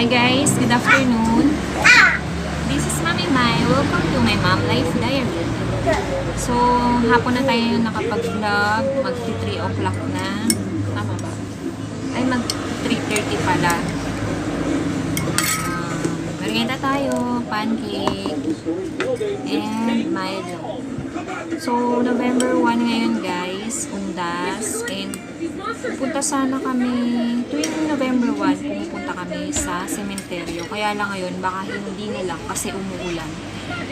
Hi guys, good afternoon. This is Mami Mai. Welcome to my Mom Life Diary. So, hapon na tayo nakapag-vlog. Mag-3 o'clock na. Tama ba? Ay, mag-3:30 pala. Merienda tayo, pancake, and Milo. So, November 1 ngayon guys, undas, and pupunta sana kami, tuwing November 1, pumupunta kami sa sementeryo. Kaya lang ngayon, baka hindi na lang kasi umuulan.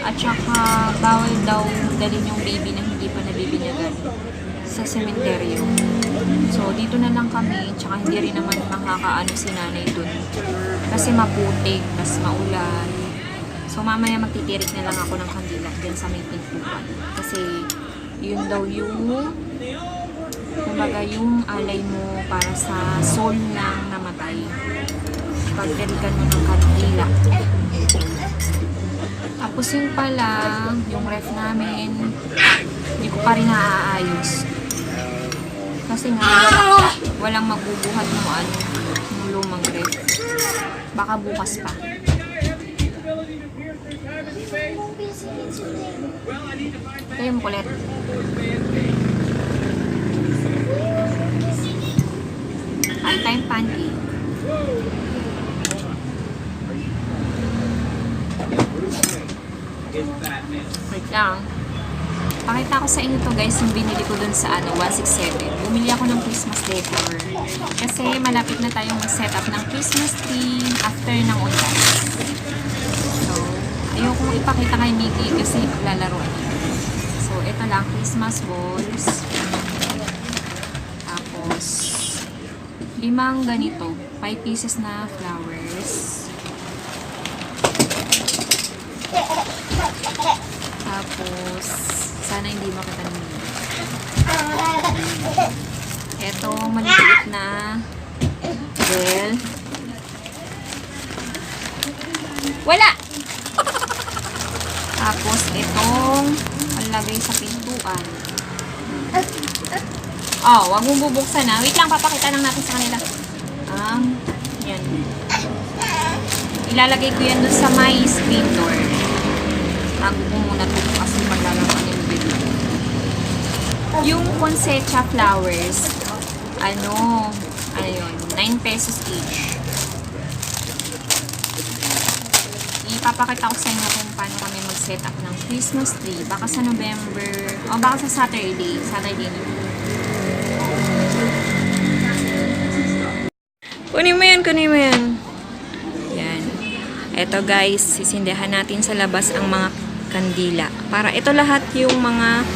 At saka, bawal daw dalhin yung baby na hindi pa nabibinyagan sa sementeryo. So, dito na lang kami, tsaka hindi rin naman makakaano si nanay dun. Kasi maputik, tas maulan. So, mamaya magtitirik na lang ako ng kandila dyan sa may pintuan. Kasi, yun daw yung kumbaga yung alay mo para sa soul ng namatay. Pagdirikan mo ng kandila. Tapos yun pala, yung ref namin, hindi ko pa rin naaayos. Kasi nga, walang magbubuhat ng ng lumang ref. Baka bukas pa. Ito yung kulit. Kain tayong pancake. Wait lang. Pakita ko sa inyo to guys, yung binili ko dun sa 167. Bumili ako ng Christmas decor. Kasi malapit na tayong mag-set up ng Christmas tree after ng undas. So, ayokong ipakita kay Mickey kasi paglalaroan niya. So, ito lang, Christmas balls. Tapos, 5 ganito. 5 pieces na flowers. Tapos, sana hindi makita ng Mickey. Ito, maliliit na bell. Wala! Tapos, itong palagay sa pintuan. Oh, wag mong bubuksan na. Wait lang, papakita lang natin sa kanila. Yan. Ilalagay ko yan dun sa my screen door. Tago ko muna ito kasi maglalaman yung video. Yung poinsettia flowers, ano yun, 9 pesos each. Ipapakita ko sa inyo kung paano kami mag-set up ng Christmas tree. Baka sa November, o baka sa Saturday na. Kunin mo yan. Yan. Eto guys, sisindihan natin sa labas ang mga kandila. Para ito lahat yung mga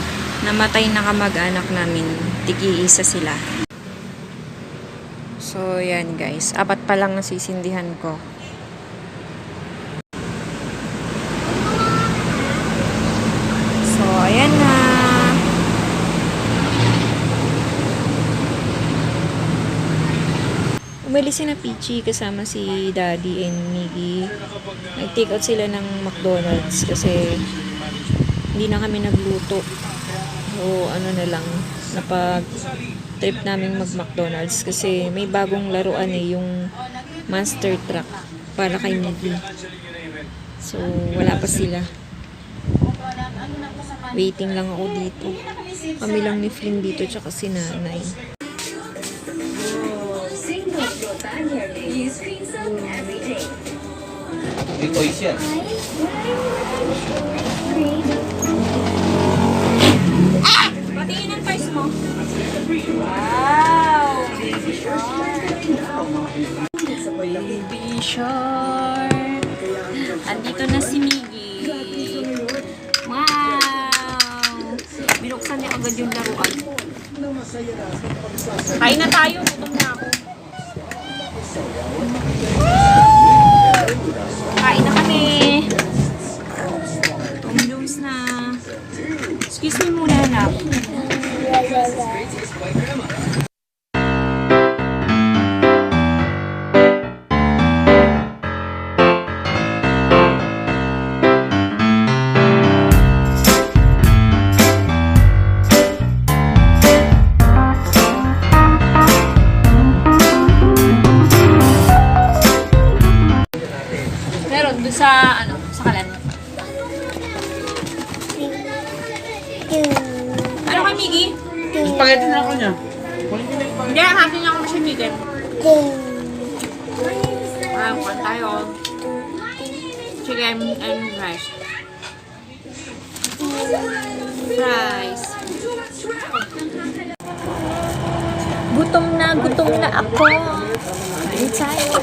namatay na kamag-anak namin. Tigi-isa sila. So, yan guys. 4 pa lang ang sisindihan ko. So, ayan na. Umalis si na Peachy kasama si Daddy and Miggy. Nag-take out sila ng McDonald's kasi hindi na kami nagluto. So, na lang, napag-trip namin mag-McDonald's kasi may bagong laruan yung Monster Truck para kay Miggy. So, wala pa sila. Waiting lang ako dito. Kami lang ni Flynn dito tsaka si nanay. Ito siya. Patingin ang toys mo. Wow! Baby shark. Baby shark. Andito na si Miggy. Wow! Binuksan niya agad yung laruan. Kain na tayo. Gutom na ako. Kain na kami. Tumulong na. Excuse me muna, anak. Ano kay Miggy? Spaghetti na ako niya. Hindi, hatin ako siya Miggy. Kuhan tayo. Chicken and rice. Rice. Gutom na ako. Kain tayo.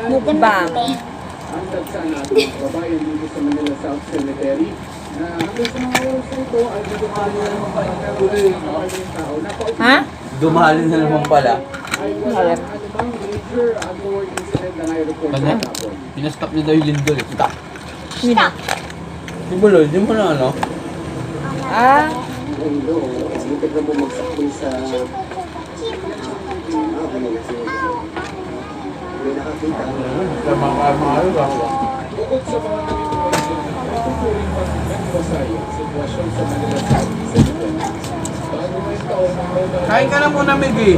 Mukbang. Ang tagsa natin kabayan dito sa Manila South Cemetery na hanggang sa mga oras na ito ay dudumahalin na naman pala ng tao na Ha? Dumahalin na naman pala. ay wala anumang major untoward incident na nai-report sa hapon. Pinastop niya daw yung lindol. Stop. Stop. Di ba Lord? Di mo na ano? Ah. Mundo, mutik na bumagsak din sa... May nakakita. Sa mga Bukod sa mga tuturing magbasay ang sitwasyon sa Manila South Cemetery. Bago may taon na mga Kain ka na muna, Miggy.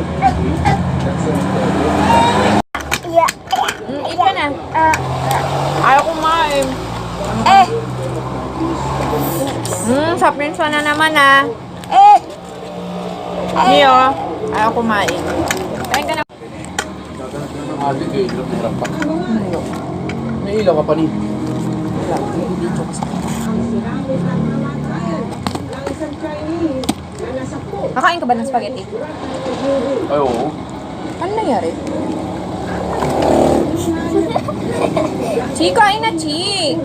Eat ka na. Ayaw kumain. Sa prince na naman Niyo, ayaw kumain. Kain ka na. Ate ko, ilok na hirap pa. May ilaw ka pa ni. Kakain ka ba ng spaghetti? Ay, oo. Ano nangyari? Chi, kain na, Chi!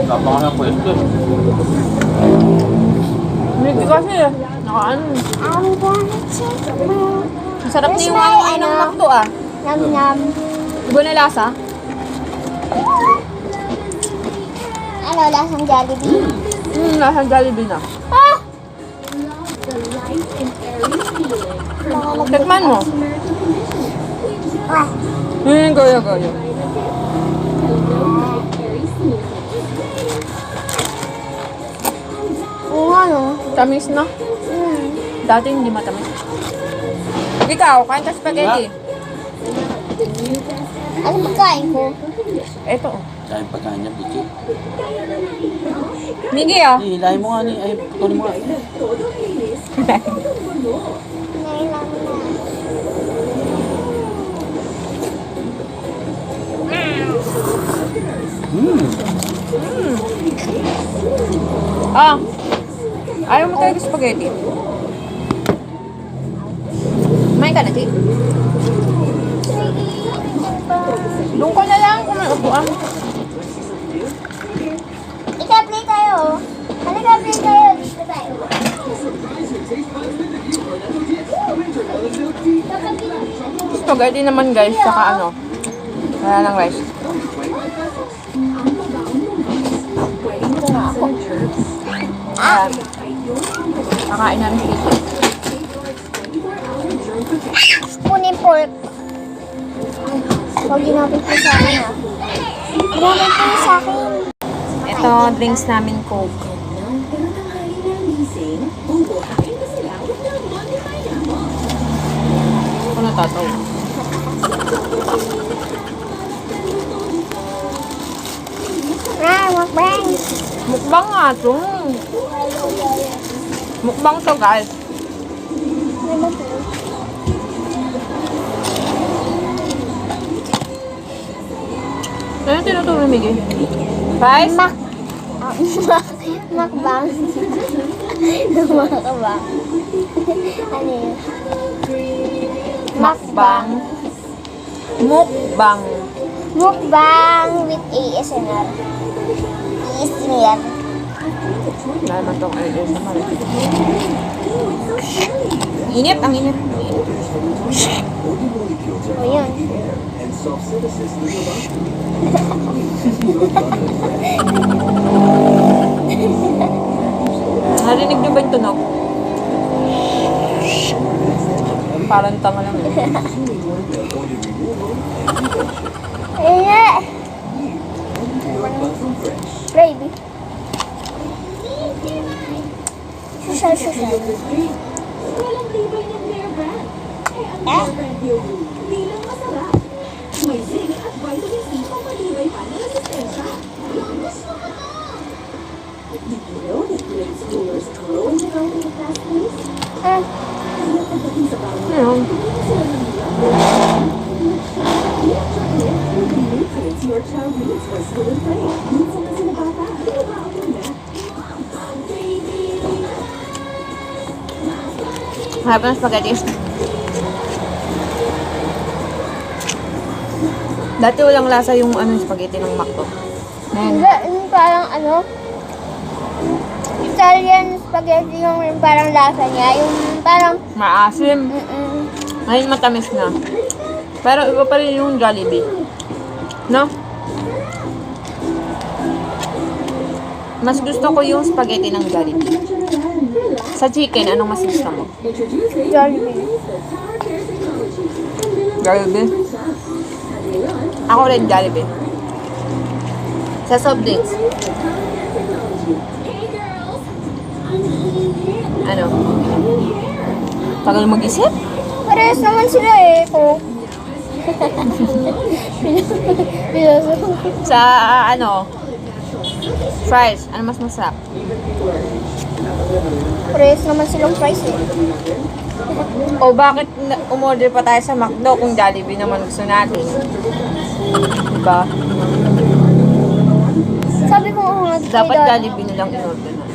Napaka ng pwesto. Hindi kasi, nakaano. Masarap na yung ano ng makto Yum yum. Iba na lasa? Ano, lasang Jollibee? Lasang Jollibee na. Ah! Tikman mo. Ah! Goyo. Oo nga no. Tamis na. Dati hindi matamis. Ikaw, kain ka spaghetti. Ano pagkain ko? Ito. Kain pagkain niya, Miggy. Miggy Hilahin mo nga ni. Ay, patuloy mo nga. Nailang na. Ayaw mo talaga spaghetti. Kumain ka na, Chi? Doon ka na lang kung may upuan. Ika-play tayo. Halika-play tayo. Dito tayo. Spaghetti naman guys, saka ano. Wala ng rice. Ayan. Kakain na ng chicken. Kunin pork. Huwag ginapit ko sa akin ha. Ginapit ko sa akin. Ito, drinks namin Coke. Ako natataw. Mukbang. Mukbang nga to. Mukbang to guys. Ano tinuturo Miggy? Rice? Mukbang. Mukbang. Ano yun? Mukbang. Mukbang. Mukbang with ASMR. ASMR. Wala naman itong ASMR. Init, ang init. O yun. Narinig niyo ba yung tunog? Parang tanga lang eh. Eh. Baby. Susal. Harap ng spaghetti. Dati walang lasa yung spaghetti ng McDo. Ngayon, Hindi, yung parang Italian spaghetti yung parang lasa niya. Yung parang, maasim. Ngayon matamis na. Pero iba pa rin yung Jollibee. No? Mas gusto ko yung spaghetti ng Jollibee. Sa chicken, anong mas gusto mo? Jollibee. Jollibee? Ako rin Jollibee. Sa soft drinks. Ano? Tagal mag-isip? Parehas naman sila eh. Kung Sa fries, ano mas masarap? parehas naman silang fries eh. O bakit umorder pa tayo sa McDo kung Jollibee naman gusto natin? Diba? Sabi ko nga, Dapat Jollibee na lang in-order natin.